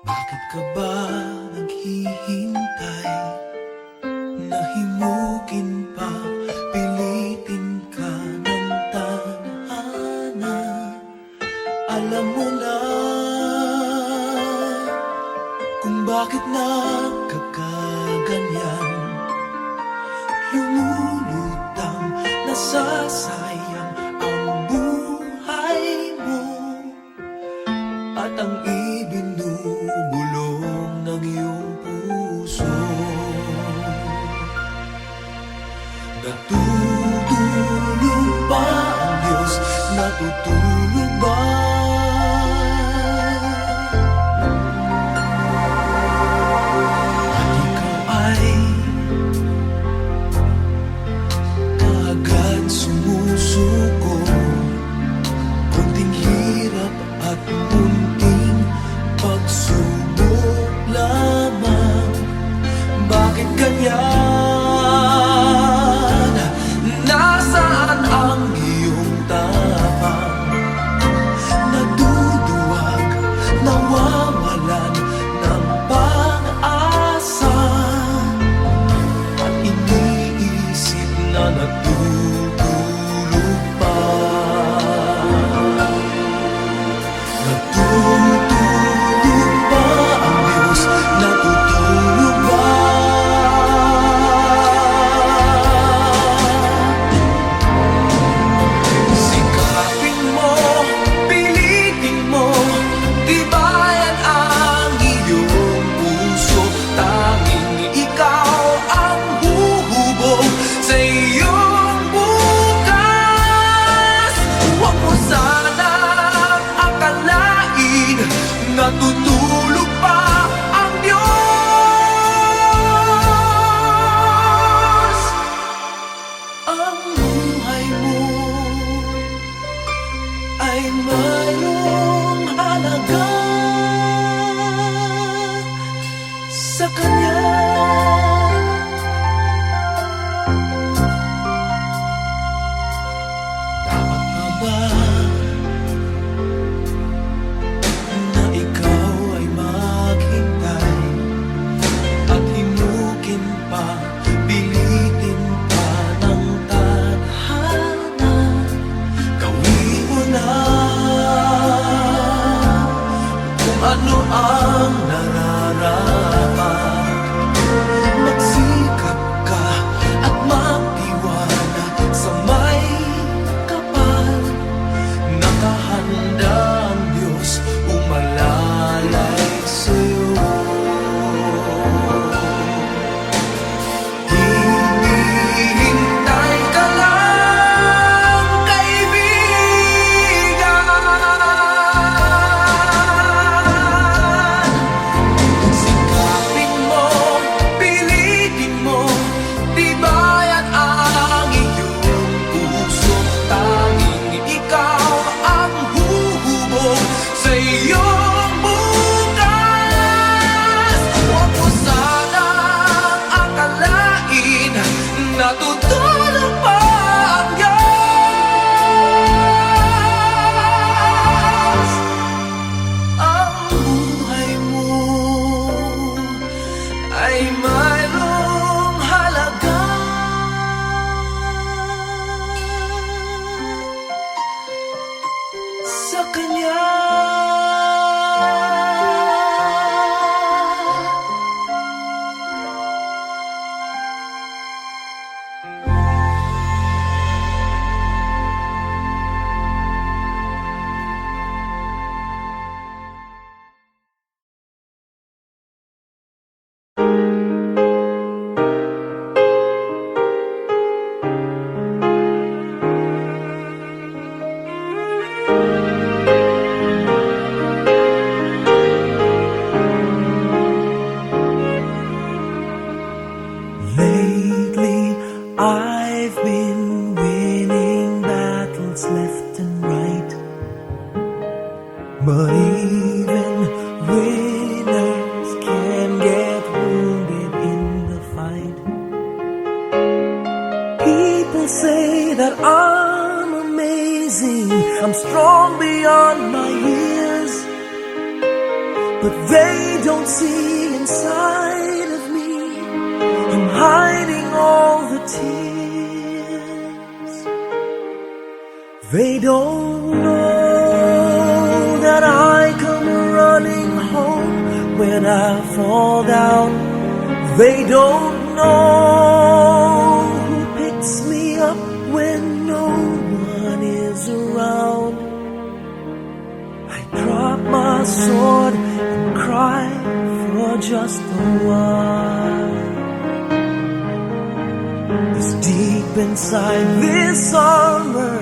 Bakit ka ba naghihintay? Nahimukin pa, pilitin ka ng tadhana. Alam mo na kung bakit nagkakaganyan. Lumulutang, nasasayang ang buhay mo at ang ibinubulong ng iyong puso. Natutulog ba ang Diyos? Natutulog ba? At ikaw ay kaagad sumusuko. Kunting hirap at munting pagsubok lamang. Bakit ganyan? Nasaan ang iyong tapang? Naduduwag, nawawalan ng pag-asa, at iniisip na natutulog pa. Natutulog ba ang Diyos? Natutulog ba? Sikapin mo, pilitin mo, tibayan ang iyong puso. Tanging ikaw ang huhubog sa iyong bukas. Huwag mo sanang akalain natutulog pa ang Diyos. Ang buhay mo ay mayroong halaga sa Kanya. Dapat pa ba na ikaw ay maghintay at himukin pa, pilitin pa ng tadhana? Gawin mo na kung ano ang nararapat. Magsikap ka at magtiwala sa may kapal. Nakahanda ang Diyos umalalay sa'yo. Hinihintay ka lang, kaibigan. Sikapin mo, pilitin mo, tibayan ang iyong puso. Tanging ikaw ang huhubog sa iyong bukas. Huwag mo sanang akalain natutulog pa ang Diyos. Ang buhay mo ay mayroong halaga sa Kanya. Lately, I've been winning battles left and right, but even winners can get wounded in the fight. People say that I'm amazing, I'm strong beyond my years. but they don't see inside of me. I'm hiding all the tears. They don't know that I come running home when I fall down. They don't know who picks me up when no one is around. I drop my sword and cry for just a while. 'Cause deep inside this armor,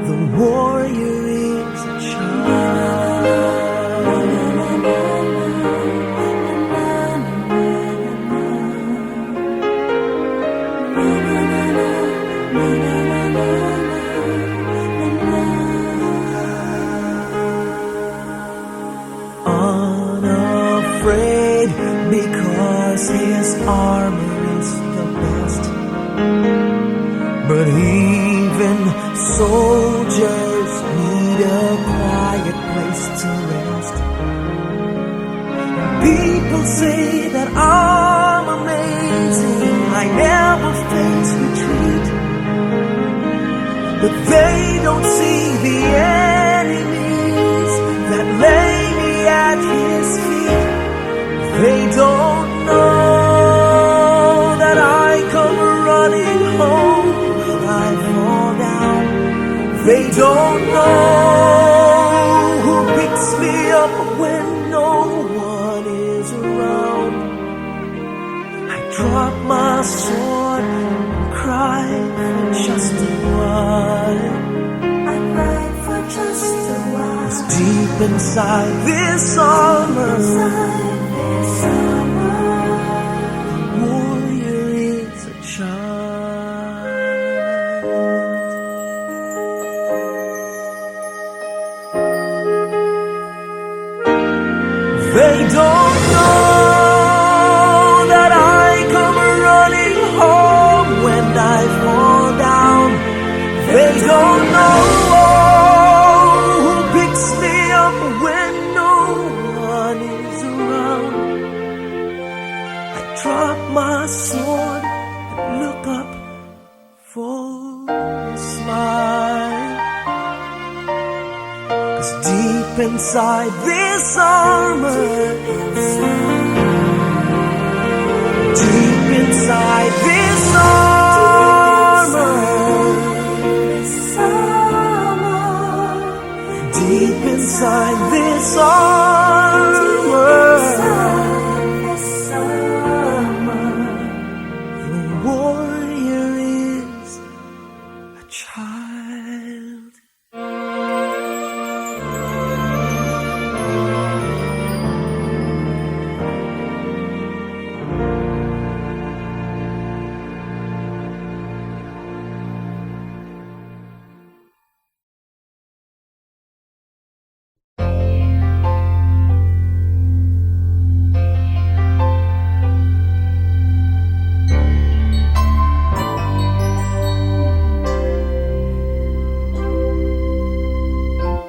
the warrior is a child. Unafraid because his armor is the best. But even soldiers need a quiet place to rest. People say that I'm amazing, I never face retreat. But they don't see the enemies that lay me at his feet. They don't know that I come running home when I fall down. They don't know who picks me up when no one is around. I drop my sword and cry for just a while. I cry for just a while. 'Cause deep inside this armor, the warrior is a child. They don't know that I come running home when I fall down. They don't know who picks me up when no one is around. I drop my sword and look up for a smile. 'Cause deep inside this armor, deep inside this armor, deep inside this armor, the warrior is a child.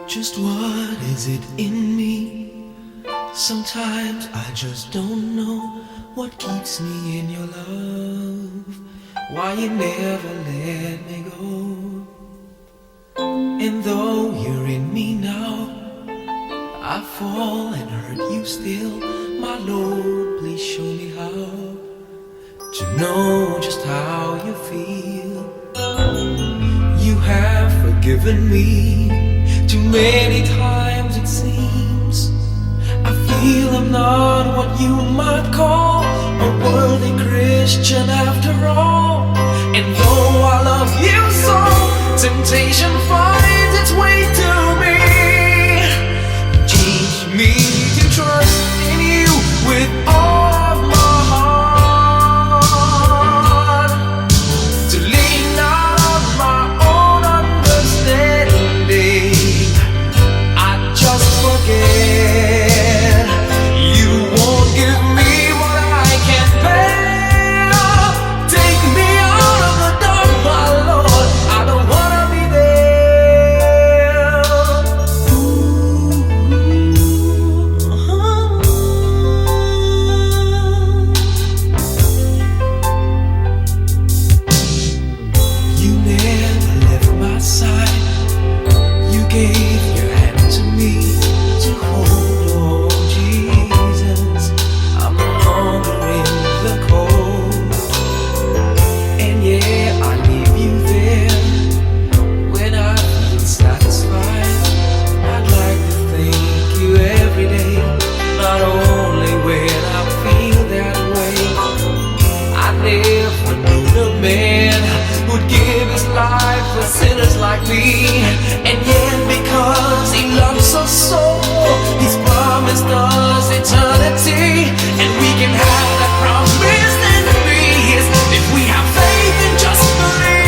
Just what is it in me? Sometimes I just don't know what keeps me in your love. Why you never let me go. And though you're in me now, I fall and hurt you still. My Lord, please show me how to know just how you feel. You have forgiven me too many times, it seems. I feel I'm not what you might call a worthy Christian after all. And though I love you so, temptation finds its way to me. Teach me to trust in you with all of my heart, to lean not on my own understanding. I just forget. You won't give me what I can't bear. Take me out of the dark, my Lord. I don't wanna be there. gave your hand to me to hold. Oh Jesus, I'm no longer in the cold. And yeah, I leave you there when I feel satisfied. I'd like to thank you every day, not only when I feel that way. I never knew a man who'd give his life for sinners like me. And yet because he loves us so, he's promised us eternity. And we can have that promise and peace if we have faith and just believe.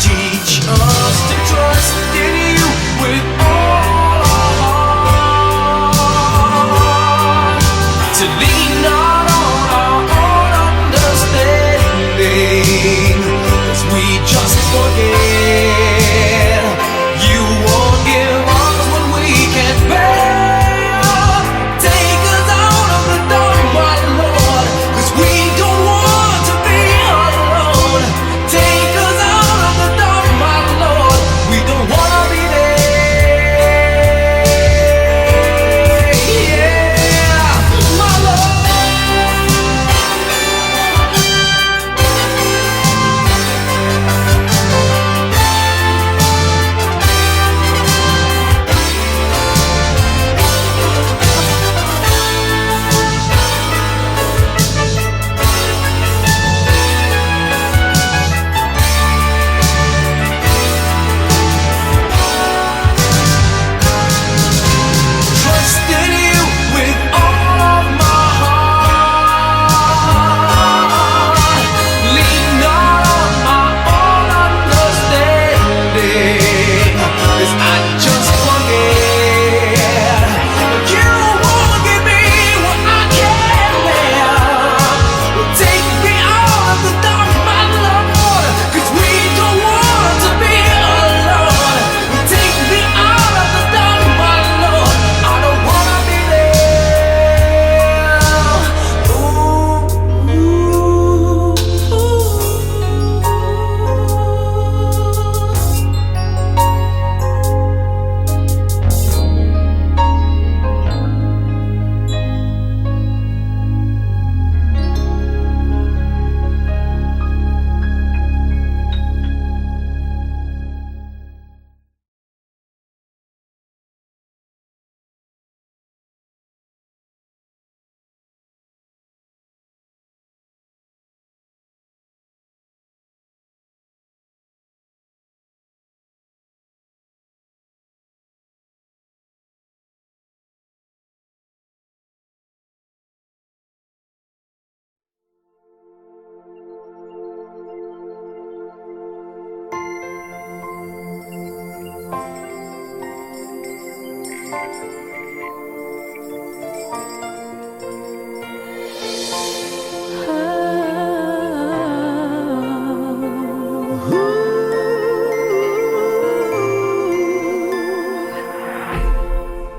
Teach us to trust in you with all our heart, to lean not on our own understanding, 'cause we just forget. You won't give us what we can't bear. Take us out of the dark, my Lord, 'cause we don't want to be alone. Take us out of the dark, my Lord, we don't wanna be there. Yeah, my Lord. Trust in you with all of my heart. Lean not on my own understanding, 'cause I just forget. You won't give me what I can't bear. Take me out of the dark, my Lord, 'cause we don't want to be alone. Take me out of the dark, my Lord, I don't wanna be there. Ooh, ooh, ooh.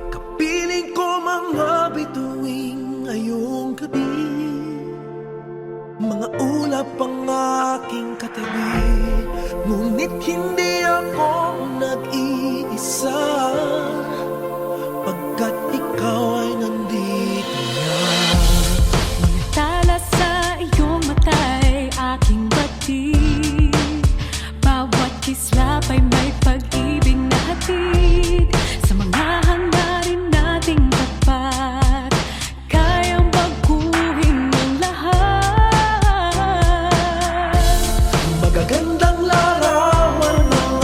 Kapiling ko mga bituing ngayong gabi, mga ulap ang aking katabi, ngunit hindi ako nag-iisa, pagkat ikaw ay nandito na. Tala sa iyong mata'y aking batid, bawat kislap ay may pag-ibig na hatid. Sa mga hangarin nating tapat, kayang baguhin ang lahat. Magagandang larawan ng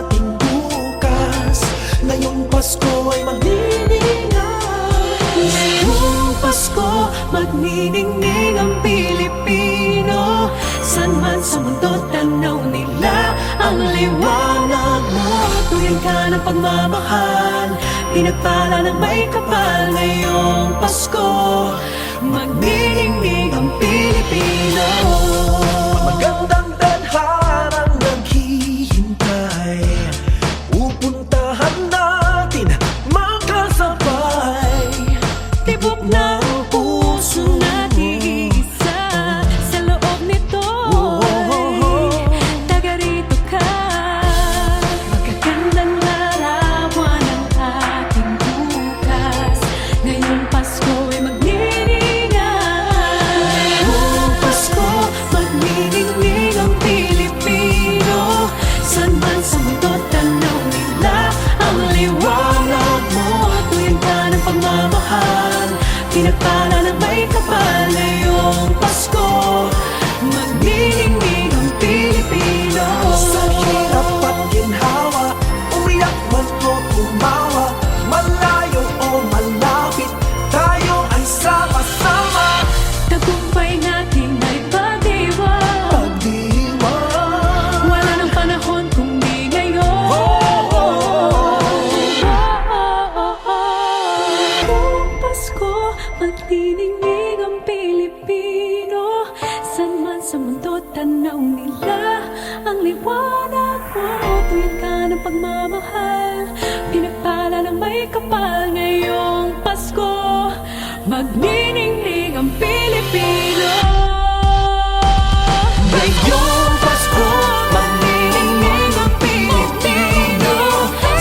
ating bukas, ngayong Pasko ay magniningay. Ngayong Pasko, magniningning ang Pilipino. San man sa mundo, tanaw nila ang liwanag mo. Tuwing ka ng pagmamahal, pinagpala ng may kapal. Ngayong Pasko, magniningning ang Pilipino. Magandang tadharang naghihintay, pupuntahan natin makasabay. Tibok ng puso nag-iisa, sa loob nito'y taga rito ka. sa mundo tanaw nila ang liwanag mo. Tuwing ka ng pagmamahal, pinagpala ng may kapal ngayong Pasko. Magniningning ang Pilipino. Sa hirap at ginhawa, umiyak man o tumawa, malayo o malapit, tayo ay sama-sama. Tagumpay natin ay pag-iwan. Pag-iwan, Wala nang panahon kung di ngayon. Buong Pasko, magniningning ang Pilipino. San man sa mundo, tanaw nila ang liwanag mo. Tuwing ka ng pagmamahal, pinagpala ng may kapal ngayong Pasko. Magniningning ang Pilipino. ngayong Pasko, magniningning ang Pilipino.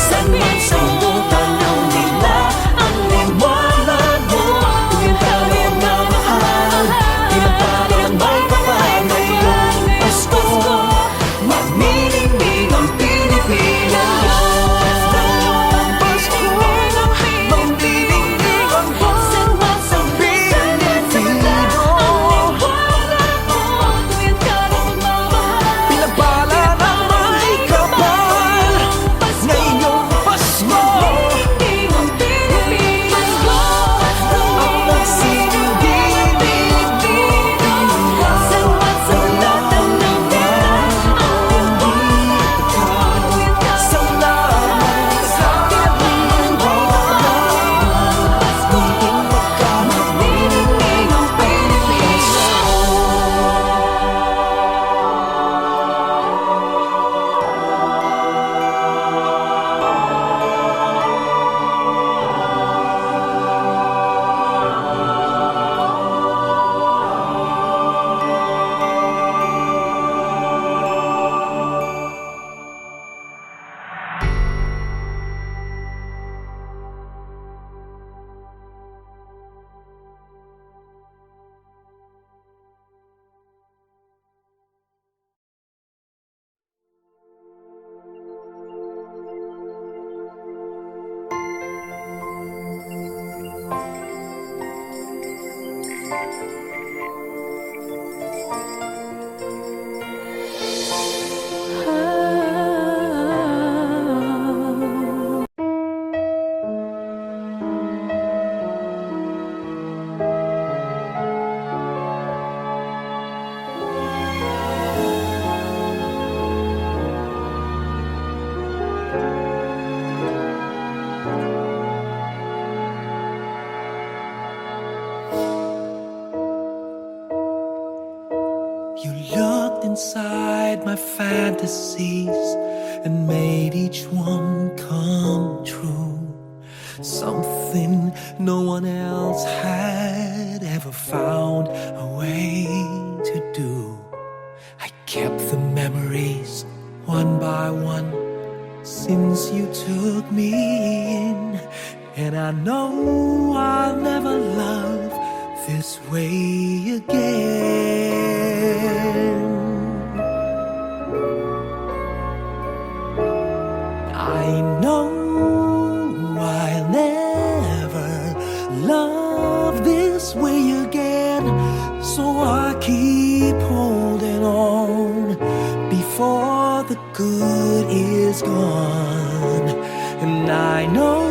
San man sa mundo, tanaw nila ang liwanag mo. Tuwing ka ng pagmamahal, pinagpala ng may kapal ngayong Pasko. Magniningning ang Pilipino. Pasko, magniningning ang San man sa Pilipino. tuwing ka ng pagmamahal, Pinagbala ng may kapal ngayong Pasko. magniningning ang Pilipino. Ang nagsilbing Pilipino. San man sa mundo, tanaw nila ang Salamat sa magniningning ang Pilipino. You looked inside my fantasies and made each one come true. Something no one else had ever found a way to do. I kept the memories one by one since you took me in, and I know I'll never love this way again. I know I'll never love this way again, so I keep holding on before the good is gone. And I know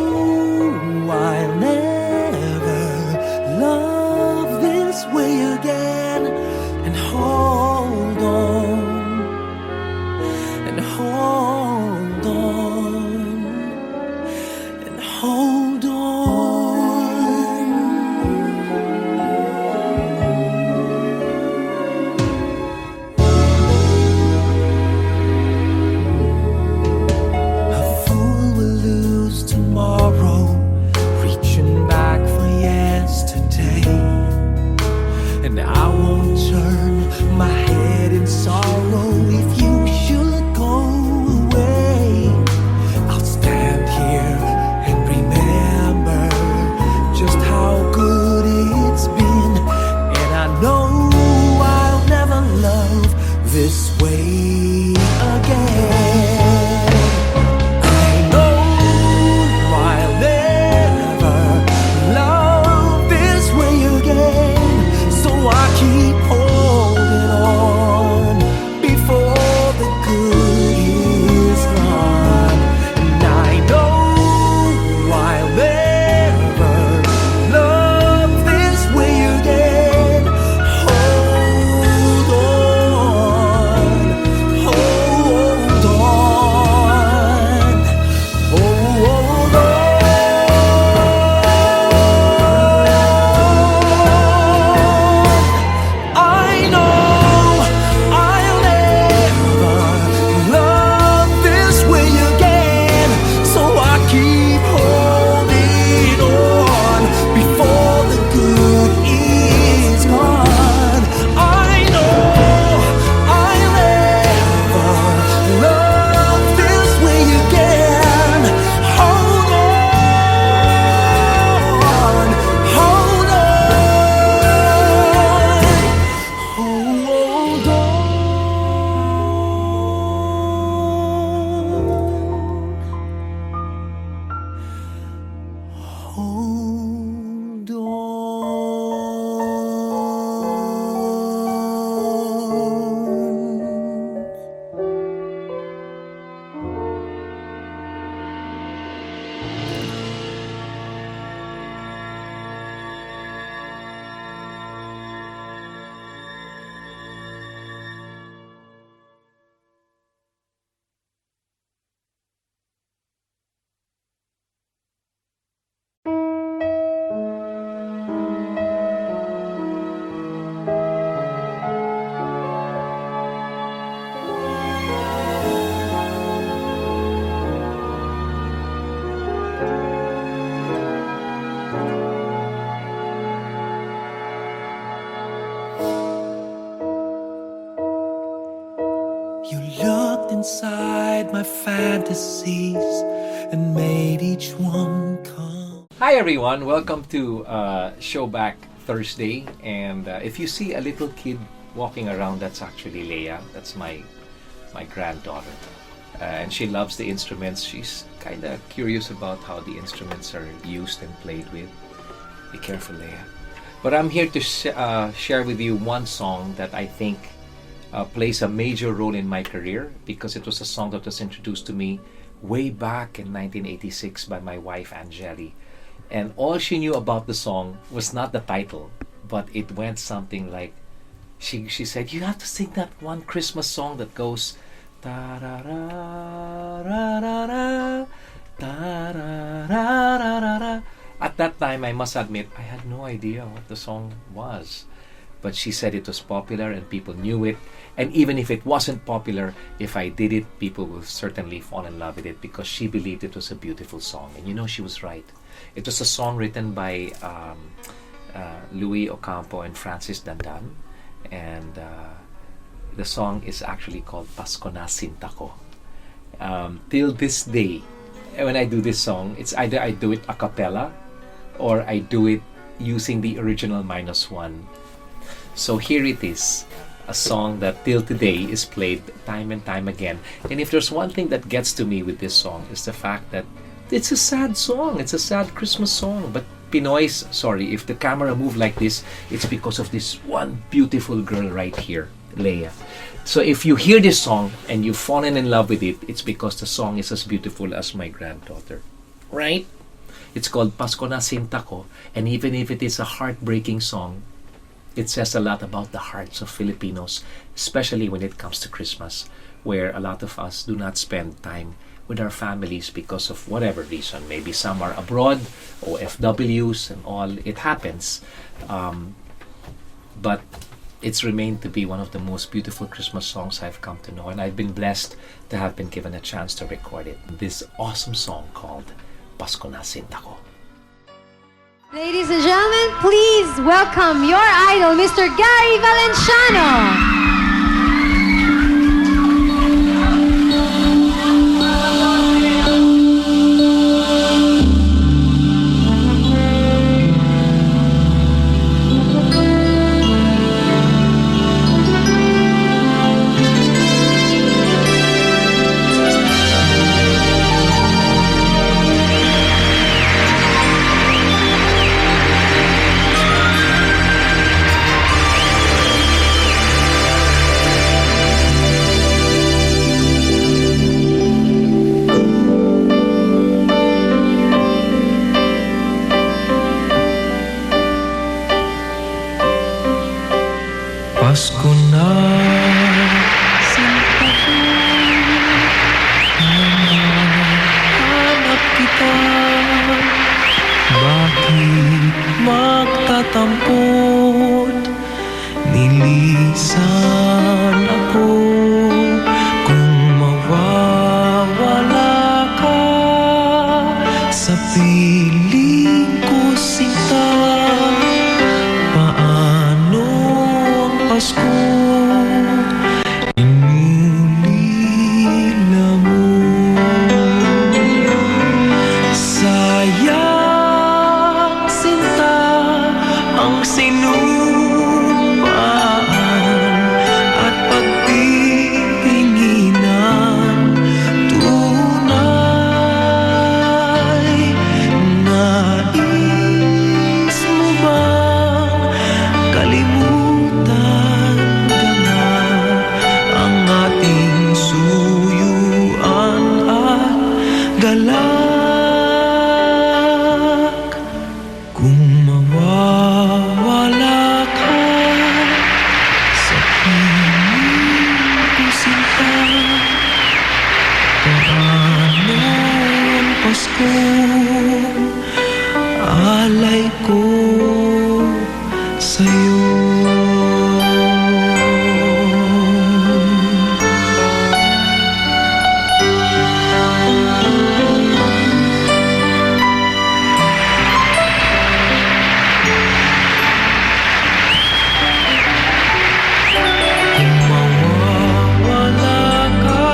I'll never love this way again, and hold on, and hold on, and hold on. A fool will lose tomorrow, reaching back fantasies and made each one come. Hi everyone, welcome to Showback Thursday. And if you see a little kid walking around, that's actually Leia. That's my granddaughter. And she loves the instruments. She's kind of curious about how the instruments are used and played with. Be careful, Leia. But I'm here to share with you one song that I think plays a major role in my career, because it was a song that was introduced to me way back in 1986 by my wife Angeli. And all she knew about the song was not the title, but it went something like, she said, "You have to sing that one Christmas song that goes ta-ra-ra-ra-ra-ra, ta-ra-ra-ra-ra-ra." At that time, I must admit, I had no idea what the song was. But she said it was popular and people knew it. And even if it wasn't popular, if I did it, people will certainly fall in love with it, because she believed it was a beautiful song. And you know, she was right. It was a song written by Louis Ocampo and Francis Dandan. And the song is actually called Pasko na Sinta Ko. Till this day, when I do this song, it's either I do it a cappella or I do it using the original -1. So here it is, a song that till today is played time and time again. And if there's one thing that gets to me with this song, is the fact that it's a sad song. It's a sad Christmas song. But Pinoys, sorry, if the camera moved like this, it's because of this one beautiful girl right here, Leia. So if you hear this song and you've fallen in love with it, it's because the song is as beautiful as my granddaughter. Right? It's called Pasko na Sinta Ko. And even if it is a heartbreaking song, it says a lot about the hearts of Filipinos, especially when it comes to Christmas, where a lot of us do not spend time with our families because of whatever reason. Maybe some are abroad, or FWs and all. It happens. But it's remained to be one of the most beautiful Christmas songs I've come to know. And I've been blessed to have been given a chance to record it. This awesome song called Pasko na Sinta Ko. Ladies and gentlemen, please welcome your idol, Mr. Gary Valenciano. Pasko na Sinta ko, hanap kita. Bakit magtatampot? Nilisan ako. Kung mawawala ka sa piling ko, Sinta, paano ang Pasko inulila mo? Sayang, Sinta, ang sinumpaan at pagpipinginan. Tunay, nais mo bang kalimutan ka na ang ating suyuan at galak? Kung mawawala ka sa piling ko, Sinta, paano ang Pasko alay ko sa'yo? Kung mawawala ka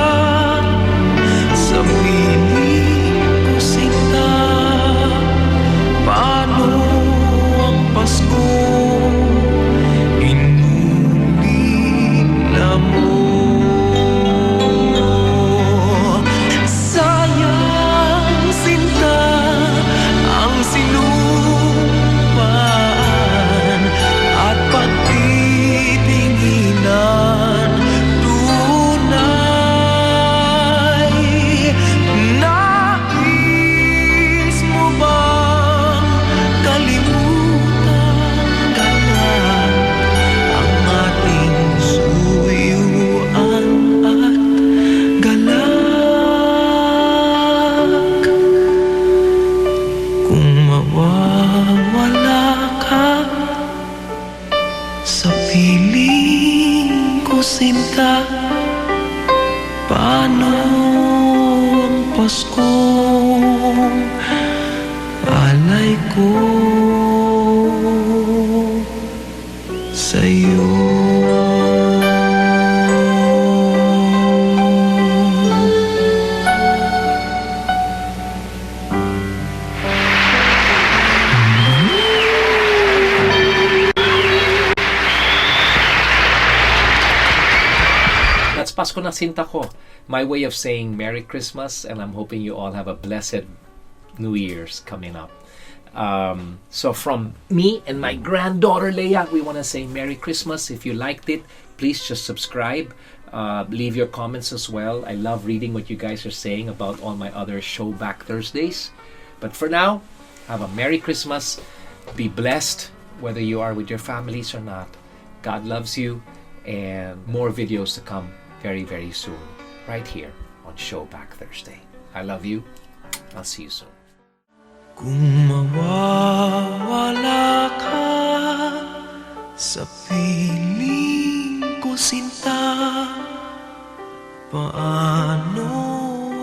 Paskong alay ko sa'yo. That's Pasko na Sinta Ko, my way of saying Merry Christmas, and I'm hoping you all have a blessed New Year's coming up. So from me and my granddaughter Leia, we want to say Merry Christmas. If you liked it, please just subscribe. Leave your comments as well. I love reading what you guys are saying about all my other Showback Thursdays. But for now, have a Merry Christmas. Be blessed, whether you are with your families or not. God loves you, and more videos to come very, very soon, right here on Showback Thursday. I love you. I'll see you soon. Kung mawawala ka sa piling ko, sinta, paano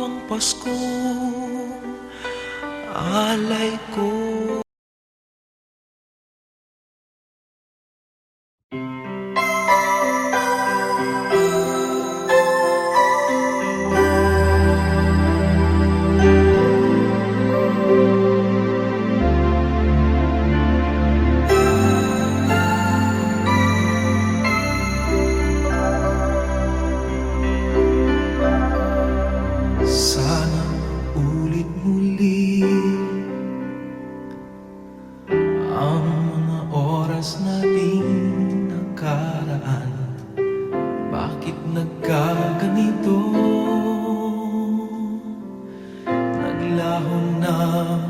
ang Paskong alay ko? Sana ulit muli ang mga oras nating nakaraan. Bakit nagkaganito? Naglaho na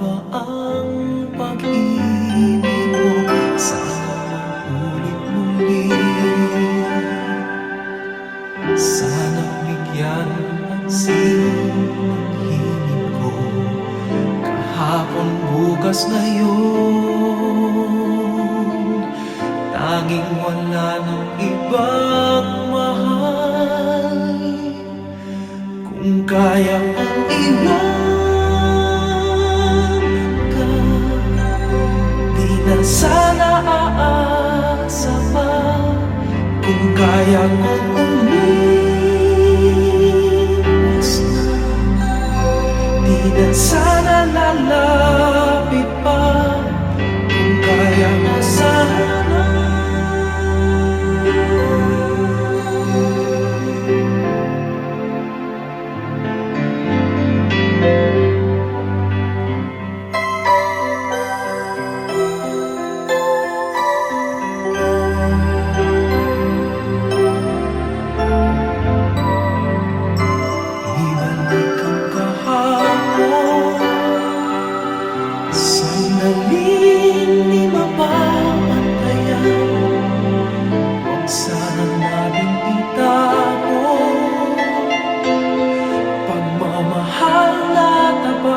ba ang pag-ibig mo? Sana ulit muli. Sana bigyan ang ng himig ko. Kahapon, bukas na yun. Tanging wala ng ibang mahal. Kung kaya kong iwan ka, di na sana aasa pa. Kung kaya kong umiwas na, di na sana lalapit pa. Kung kaya mo sana. Ibalik ang kahapon, sandaling di mapapantayan. Huwag sana natin itapon pagmamahal na tapat.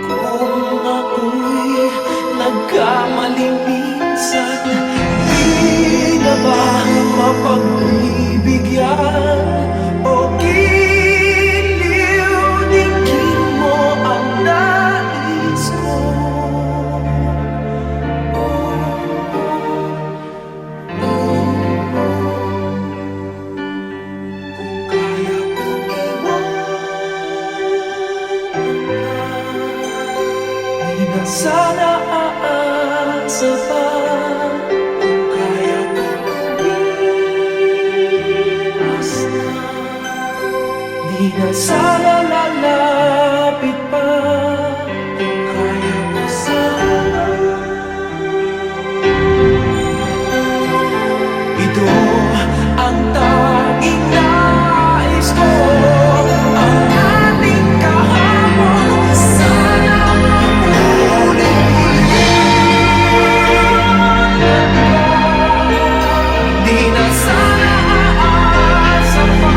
Kung ako'y nagkamaling minsan, di na ba mapagbibigyan o giliw-digin mo ang nais ko? Kung kaya kong iwanan ka, di na sana aasa pa. Kung kaya kong umiwas na, di na sana lalapit pa. Kung kaya mo sana. Ito ang tanging nais ko, ang ating kahapon. Sana mamulit di na sana aasa pa.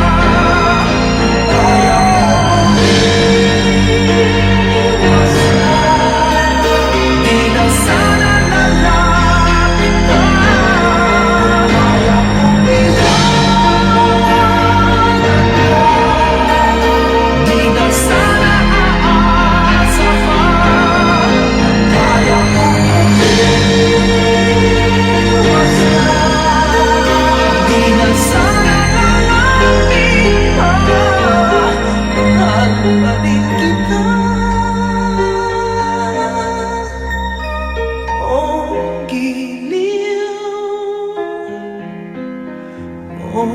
Kaya mo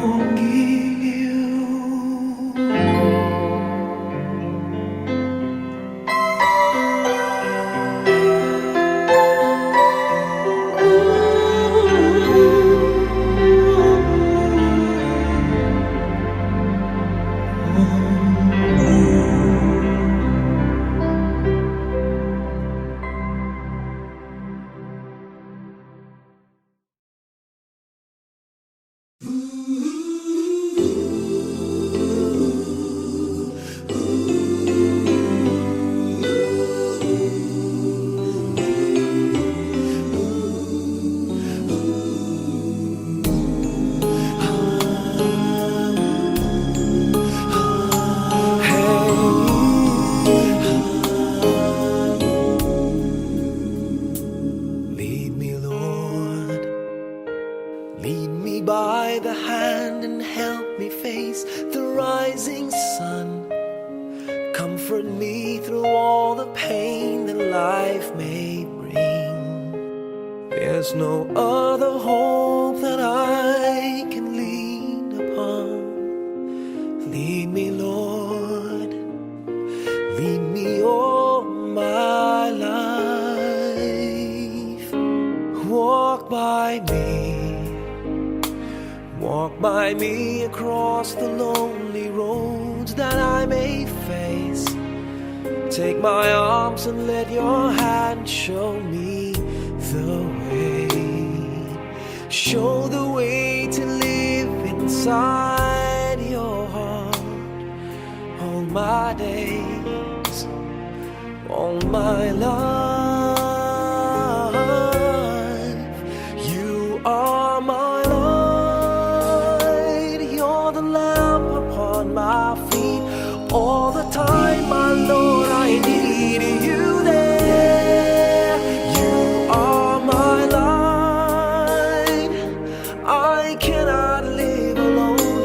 kong giliw. Lead me, Lord. Lead me by the hand and help me face the rising sun. Comfort me through all the pain that life may bring. There's no other hope that I can lean upon. Lead me, Lord. Lead me all my life. Walk by me across the lonely roads that I may face. Take my arms and let your hand show me the way. Show the way to live inside your heart all my days, all my life. You are my light, you're the lamp upon my feet. All the time, my Lord, I need you there. You are my light, I cannot live alone.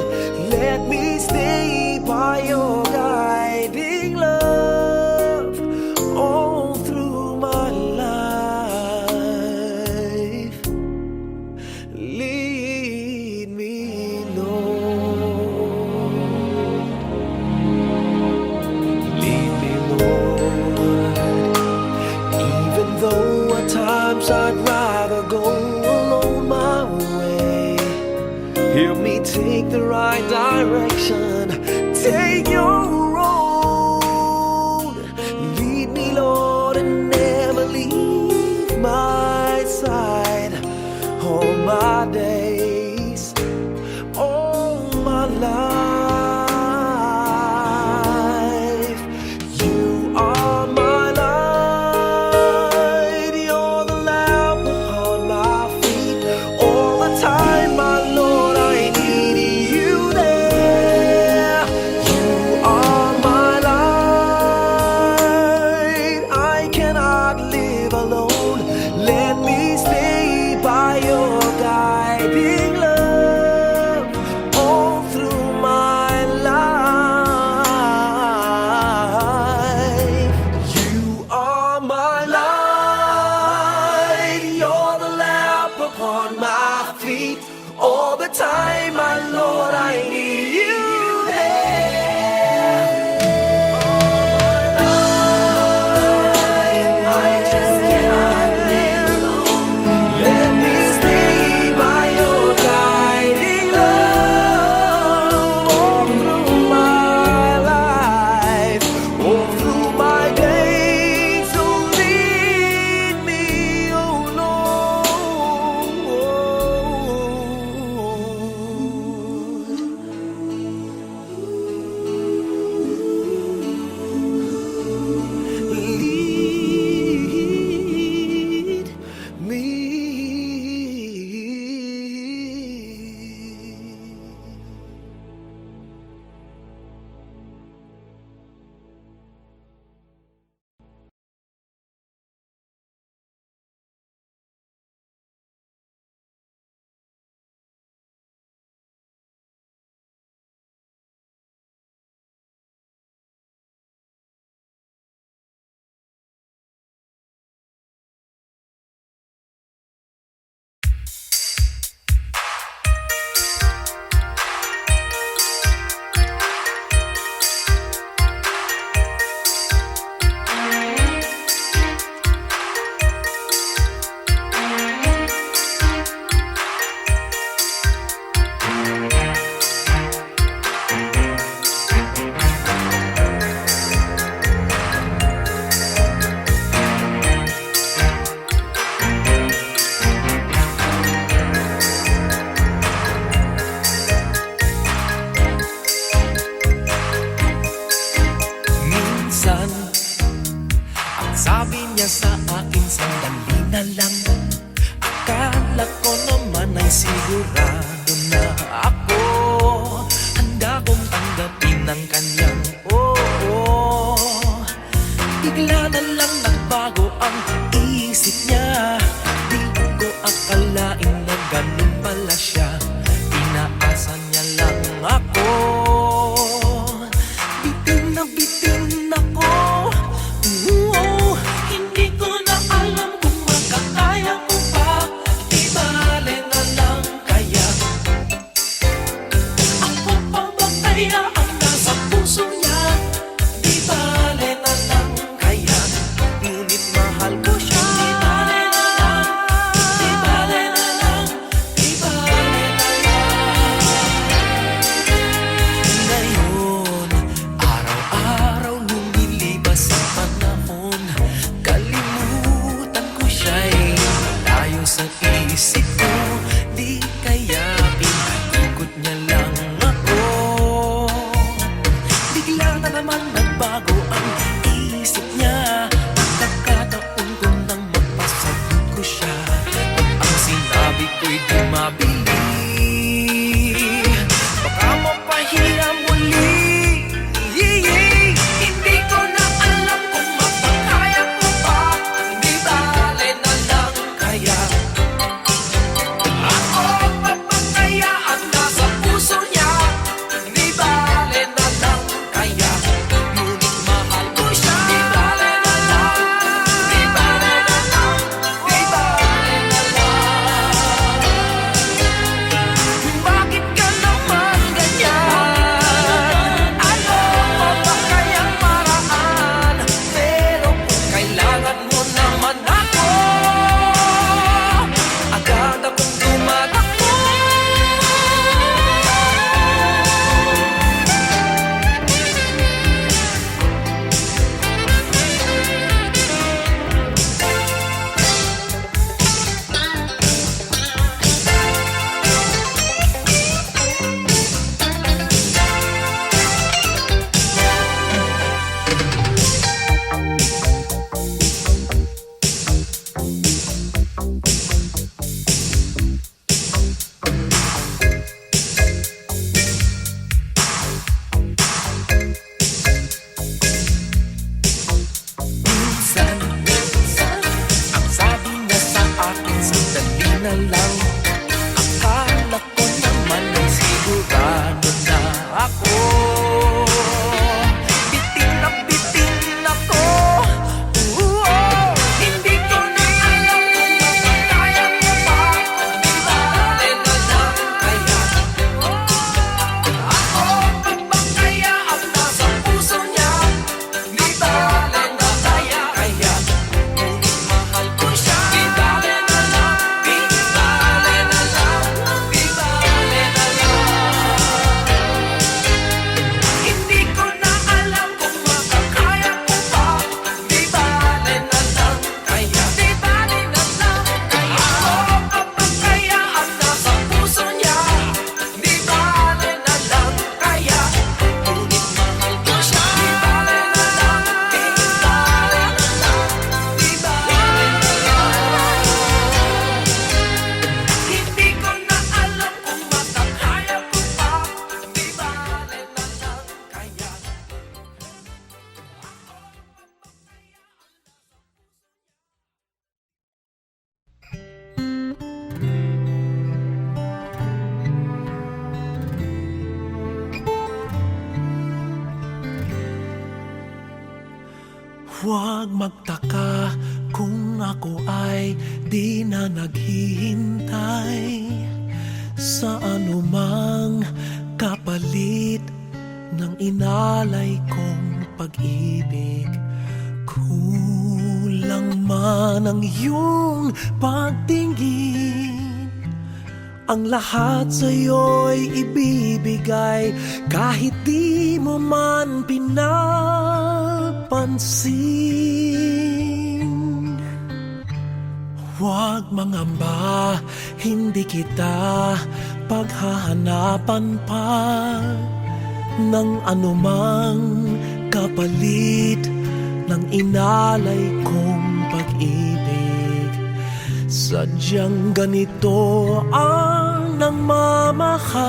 Let me stay by your guiding love all through my life. Lead me, Lord. Lead me, Lord. Even though at times I'd rather go alone my way, help me take the right direction. Take your road. Lead me, Lord, and never leave my side. All my days, all my life. You are my light, you're the lamp upon my feet. All the time, my Lord, I need you there. You are my light, I cannot live alone. Let me stay by your guiding love all through kaya ang nasa puso niya. Di bale na lang kaya, ngunit mahal ko siya. Di bale na lang, di bale na lang, di bale na lang. Ngayon, araw-araw lumilibas ang panahon, kalimutan ko siya'y malayo sa isip ko. Di kaya pinaikot niya lang ako. Bigla na naman nagbago ang isip niya. Pagkakataon ko nang mapasagot ko siya, ang sinabi ko'y di mabili. Baka mapahiya muli. Hindi ko na alam kung mapakaya ko pa. Di bale na lang kaya, ako papakaya at nasa puso niya. Di bale na lang kaya, ngunit mahal ko siya. Di bale na lang, di bale na lang, di bale na lang. Bakit ka naman ganyan? Ano pa ba kayang paraan? Pero kung kailangan mo naman ako, agad akong tumatakbo. Minsan, ang sabi niya sa akin, sandali na lang. Akala ko naman ay sigurado na ako. Bitin ako. Hindi ko na alam kung makakaya ko pa. Di bale na lang kaya, ako papakaya at nasa puso niya. Di bale na kaya, ngunit mahal ko siya. Di bale na lang, di bale na lang, di bale na lang. Hindi ko na alam kung makakaya ko pa. Di bale na lang kaya, di bale na lang kaya, ako papakaya at nasa puso niya. Di bale na lang kaya, ngunit mahal ko siya. Di bale na lang, di bale na lang, di bale na lang. Hindi ko na alam kung makakaya ko pa. Di bale na lang kaya. Huwag magtaka kung ako ay di na naghihintay sa anumang kapalit ng inalay kong pag-ibig. Kulang man ang iyong pagtingin, ang lahat sa'yo'y ibibigay kahit di mo man pinapansin. Huwag mangamba, hindi kita paghahanapan pa ng anumang kapalit ng inalay kong pag-ibig. Sadyang ganito ang nagmamahal,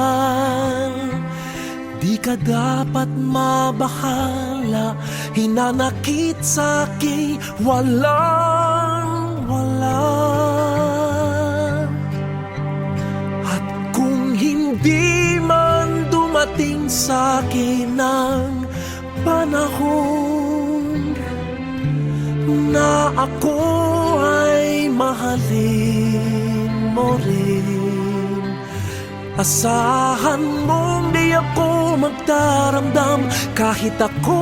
di ka dapat mabahala, hinanakit sa'king walang-wala. At kung hindi man dumating sa'kin ang panahon na ako ay mahalin mo rin, asahan mong di ako magdaramdam kahit ako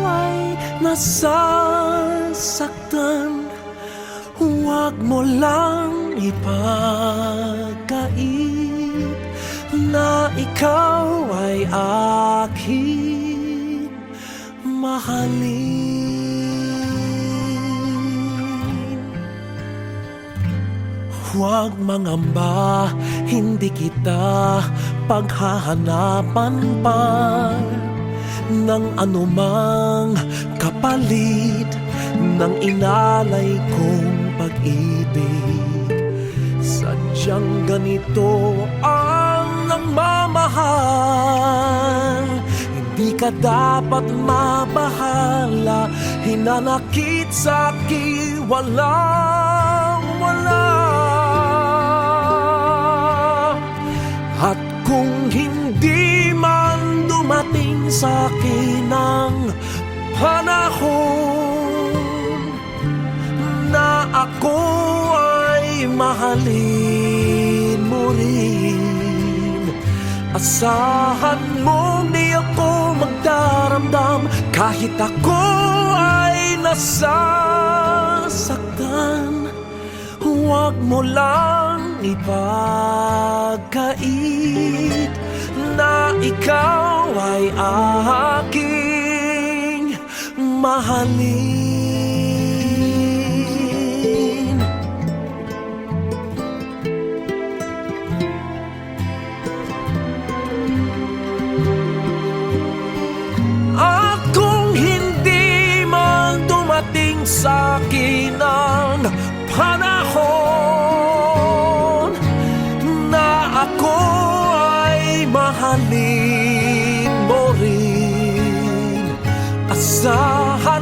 ay nasasaktan. Huwag mo lang ipagkait na ikaw ay aking mahalin. Huwag mangamba, hindi kita paghahanapan pa ng anumang kapalit ng inalay kong pag-ibig. Sadyang ganito ang nagmamahal. Hindi ka dapat mabahala, hinanakit sa'kin walang-wala. At kung hindi man dumating sa'kin ang panahon na ako ay mahalin mo rin, asahan mong di ako magdaramdam kahit ako ay nasasaktan. Huwag mo lang ipagkait na ikaw ay aking mahalin. At kung hindi man dumating sa'kin ang panahon na ako ay mahalin mo rin, asahan